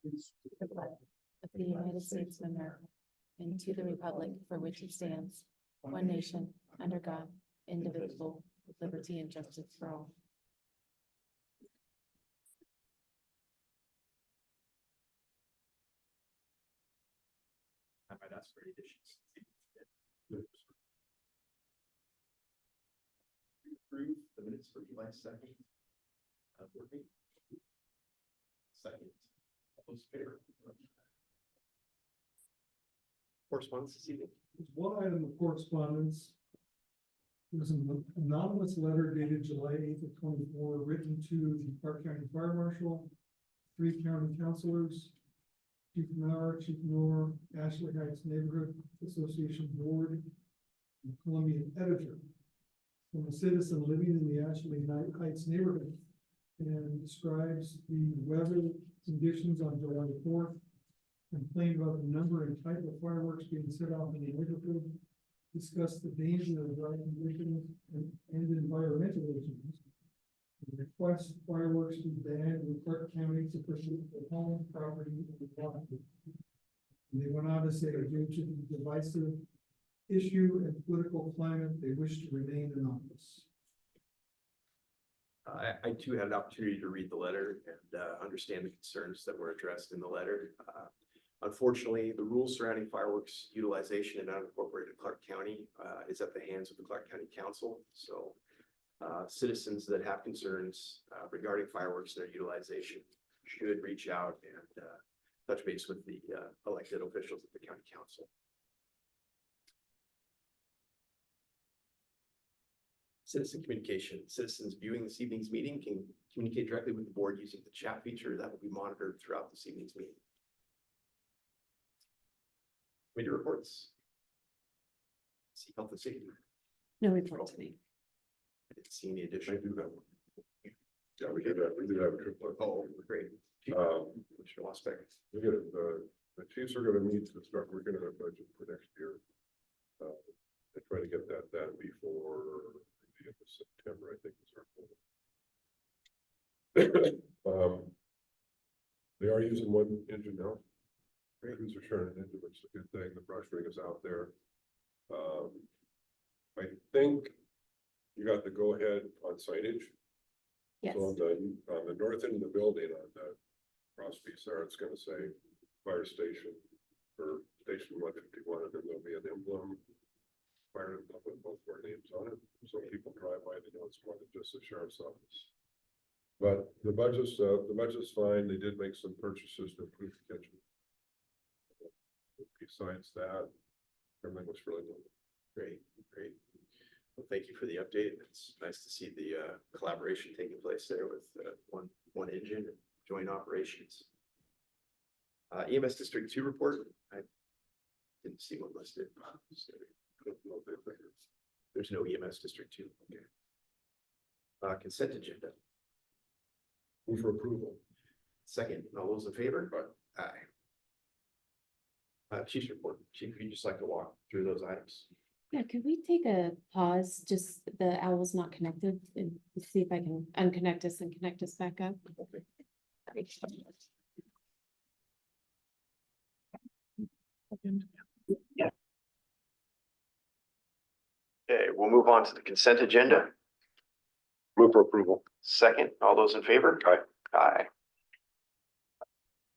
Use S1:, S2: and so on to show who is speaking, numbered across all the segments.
S1: the flag of the United States of America, and to the republic for which it stands, one nation, under God, indivisible, with liberty and justice for all.
S2: I might ask for any additions. Approve the minutes for July 2nd. Working. Second. All those in favor? Correspondence this evening.
S3: There's one item of correspondence. There's an anonymous letter dated July 8th of 24, written to the Clark County Fire Marshal, 3 county councilors, Chief Maurer, Chief Noor, Ashley Heights Neighborhood Association Board, and Columbian editor, from a citizen living in the Ashley Heights neighborhood, and describes the weather conditions on July 4th, complained about the number and type of fireworks being set off in the neighborhood, discuss the danger of dry conditions and environmental issues, and request fireworks be banned in Clark County to pursue the home, property, and property. And they went on to say, due to the divisive issue and political climate, they wish to remain anonymous.
S2: I too had an opportunity to read the letter and understand the concerns that were addressed in the letter. Unfortunately, the rules surrounding fireworks utilization in unincorporated Clark County is at the hands of the Clark County Council. So citizens that have concerns regarding fireworks and their utilization should reach out and touch base with the elected officials at the County Council. Citizen communication. Citizens viewing this evening's meeting can communicate directly with the board using the chat feature that will be monitored throughout this evening's meeting. Committee reports. See health and safety.
S1: No report today.
S2: I didn't see any additional.
S4: I do have one. Yeah, we do have a triplet.
S2: Oh, great. Commissioner Wasbeck.
S4: We get the chiefs are gonna meet to start working on a budget for next year. They try to get that done before the end of September, I think is our goal. They are using one engine now. Crews are turning into, which is a good thing. The brush ring is out there. I think you got the go ahead on signage.
S1: Yes.
S4: So on the north end of the building, on the cross piece there, it's gonna say fire station or station 151, and then there'll be an emblem. Fire emblem with both our names on it, so people drive by, they know it's more than just the sheriff's office. But the budget's fine. They did make some purchases to improve the kitchen. Besides that, everything was really good.
S2: Great, great. Well, thank you for the update. It's nice to see the collaboration taking place there with one engine and joint operations. EMS District 2 report. I didn't see one listed. There's no EMS District 2. Okay. Consent agenda.
S4: Move for approval.
S2: Second, all those in favor? Aye. Chief's report. Chief, would you just like to walk through those items?
S1: Yeah, could we take a pause? Just the owl's not connected and see if I can unconnect us and connect us back up.
S2: Okay. Okay, we'll move on to the consent agenda.
S4: Move for approval.
S2: Second, all those in favor?
S4: Aye.
S2: Aye.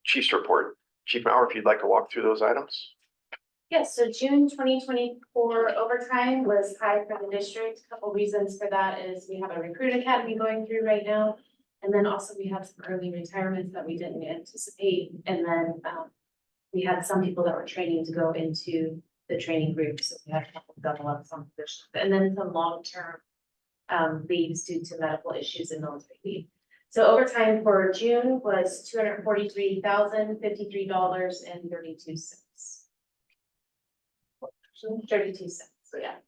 S2: Chief's report. Chief Maurer, if you'd like to walk through those items.
S5: Yes, so June 2024 overtime was high for the district. A couple reasons for that is we have a recruit academy going through right now. And then also we have some early retirements that we didn't anticipate. And then we had some people that were training to go into the training group. So we had a couple double up some positions. And then some long-term leaves due to medical issues and military leave. So overtime for June was $243,053.32. 32 cents, so yeah.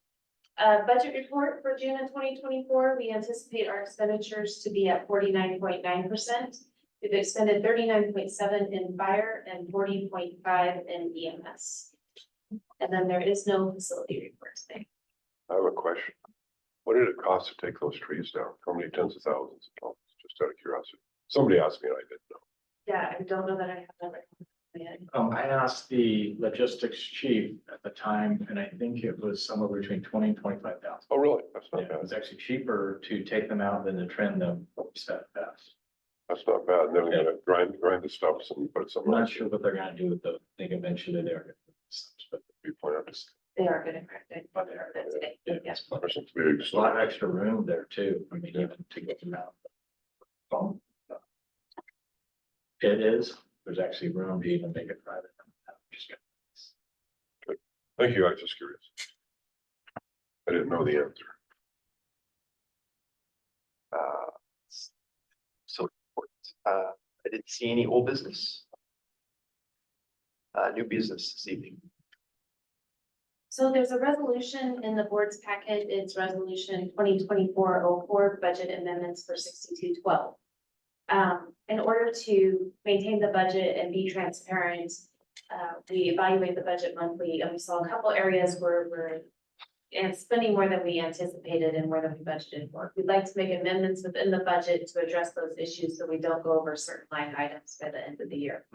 S5: Budget report for June of 2024, we anticipate our expenditures to be at 49.9%. We've expended 39.7 in fire and 40.5 in EMS. And then there is no facility report today.
S4: I have a question. What did it cost to take those trees down? How many tens of thousands of dollars? Just out of curiosity. Somebody asked me and I didn't know.
S5: Yeah, I don't know that I have that right yet.
S6: I asked the logistics chief at the time, and I think it was somewhere between 20 and 25,000.
S4: Oh, really? That's
S6: Yeah,
S4: not
S6: it
S4: bad.
S6: was actually cheaper to take them out than to trim them step fast.
S4: That's not bad. And then we're gonna grind the stumps and put
S6: I'm
S4: something
S6: not
S4: else.
S6: sure what they're gonna do with the, I think eventually they're gonna do this, but
S4: You point out,
S5: They are good at correcting.
S6: but they're,
S5: That's it.
S6: yeah,
S5: Yeah.
S6: it's
S4: there's some big
S6: a lot of
S4: stuff.
S6: extra room there too. I mean, even to get them out. It is, there's actually room to even make it private. Just
S4: Thank you. I was just curious. I didn't know the answer.
S2: So, I didn't see any old business. New business this evening.
S5: So there's a resolution in the board's packet. It's resolution 2024-04 budget amendments for 6212. In order to maintain the budget and be transparent, we evaluate the budget monthly, and we saw a couple areas where we're spending more than we anticipated and more than we budgeted for. We'd like to make amendments within the budget to address those issues so we don't go over certain line items by the end of the year.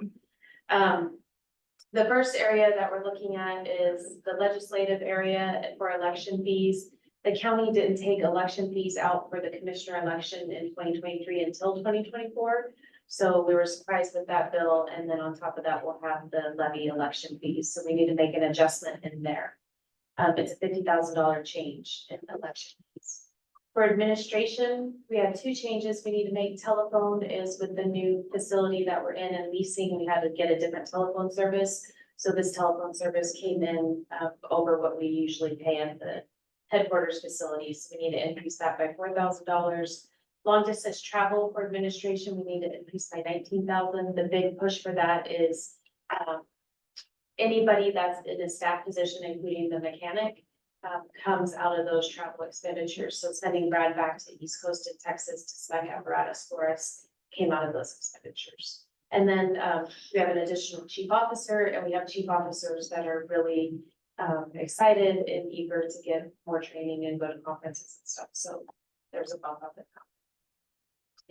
S5: The first area that we're looking at is the legislative area for election fees. The county didn't take election fees out for the commissioner election in 2023 until 2024. So we were surprised with that bill. And then on top of that, we'll have the levy election fees. So we need to make an adjustment in there. It's a $50,000 change in election fees. For administration, we have two changes we need to make. Telephone is with the new facility that we're in and leasing, we had to get a different telephone service. So this telephone service came in over what we usually pay at the headquarters facilities. We need to increase that by $4,000. Long distance travel for administration, we need to increase by $19,000. The big push for that is anybody that's in a staff position, including the mechanic, comes out of those travel expenditures. So sending Brad back to East Coast in Texas to spec apparatus for us came out of those expenditures. And then we have an additional chief officer, and we have chief officers that are really excited and eager to get more training and go to conferences and stuff. So there's a bump up in that.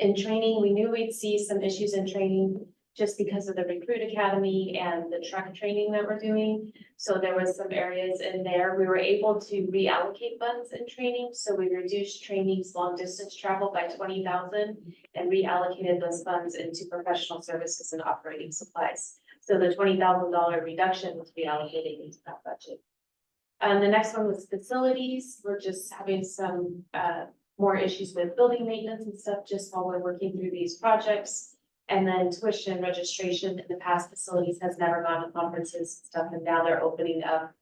S5: In training, we knew we'd see some issues in training just because of the Recruit Academy and the truck training that we're doing. So there was some areas in there. We were able to reallocate funds in training. So we reduced training's long distance travel by $20,000 and reallocated those funds into professional services and operating supplies. So the $20,000 reduction was reallocated into that budget. The next one was facilities. We're just having some more issues with building maintenance and stuff just while we're working through these projects. And then tuition registration in the past facilities has never gone to conferences and stuff, and now they're opening up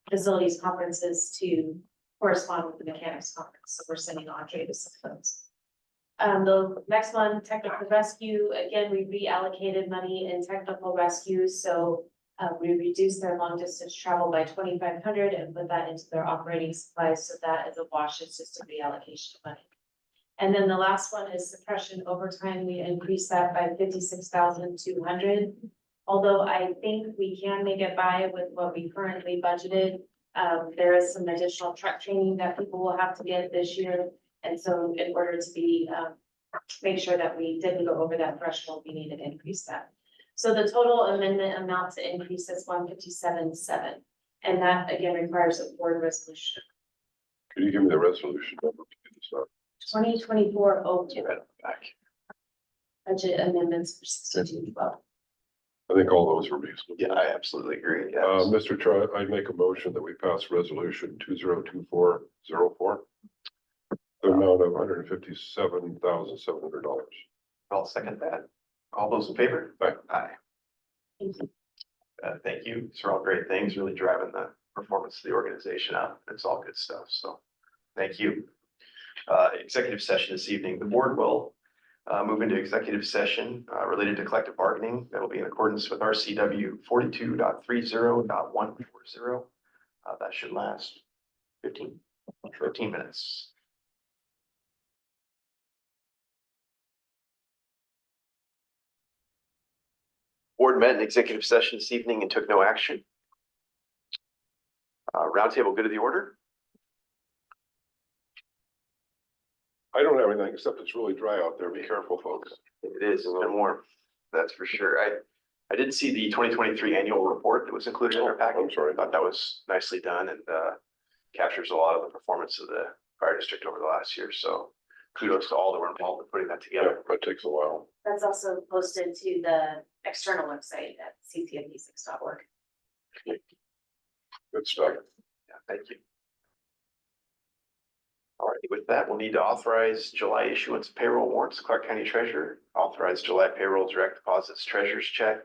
S5: facilities conferences to correspond with the mechanics conference. So we're sending Andre to some of those. The next one, technical rescue, again, we reallocated money in technical rescue. So we reduced their long distance travel by $2,500 and put that into their operating supplies. So that is a wash, it's just a reallocation of money. And then the last one is suppression overtime. We increased that by $56,200. Although I think we can make it by with what we currently budgeted. There is some additional truck training that people will have to get this year. And so in order to be, make sure that we didn't go over that threshold, we need to increase that. So the total amendment amount to increase is $157,700. And that again requires a board resolution.
S4: Can you give me the resolution number?
S5: 2024-02
S2: Back.
S5: budget amendments for 6212.
S4: I think all those were reasonable.
S2: Yeah, I absolutely agree. Yeah.
S4: Mr. Chair, I make a motion that we pass resolution 2024-04. The amount of $157,700.
S2: I'll second that. All those in favor?
S4: Aye.
S2: Aye.
S5: Thank you.
S2: Thank you. These are all great things, really driving the performance of the organization up. It's all good stuff. So thank you. Executive session this evening. The board will move into executive session related to collective bargaining. That will be in accordance with RCW 42.30.140. That should last 15 minutes. Board met in executive session this evening and took no action. Roundtable good of the order.
S4: I don't have anything except it's really dry out there. Be careful, folks.
S2: It is, it's been warm. That's for sure. I did see the 2023 annual report that was included in our package.
S4: I'm sorry.
S2: I thought that was nicely done and captures a lot of the performance of the fire district over the last year. So kudos to all that were involved in putting that
S4: Yeah,
S2: together.
S4: that takes a while.
S5: That's also posted to the external website at ctfd6.org.
S4: Good stuff.
S2: Yeah, thank you. All right, with that, we'll need to authorize July issuance of payroll warrants, Clark County Treasurer, authorize July payroll direct deposits treasurer's check,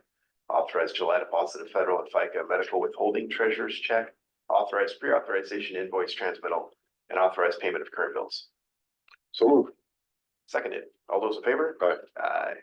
S2: authorize July deposit of federal and FICA medical withholding treasurer's check, authorize pre-authorization invoice transmittal, and authorize payment of current bills.
S4: So move.
S2: Seconded. All those in favor?
S4: Aye.
S2: Aye.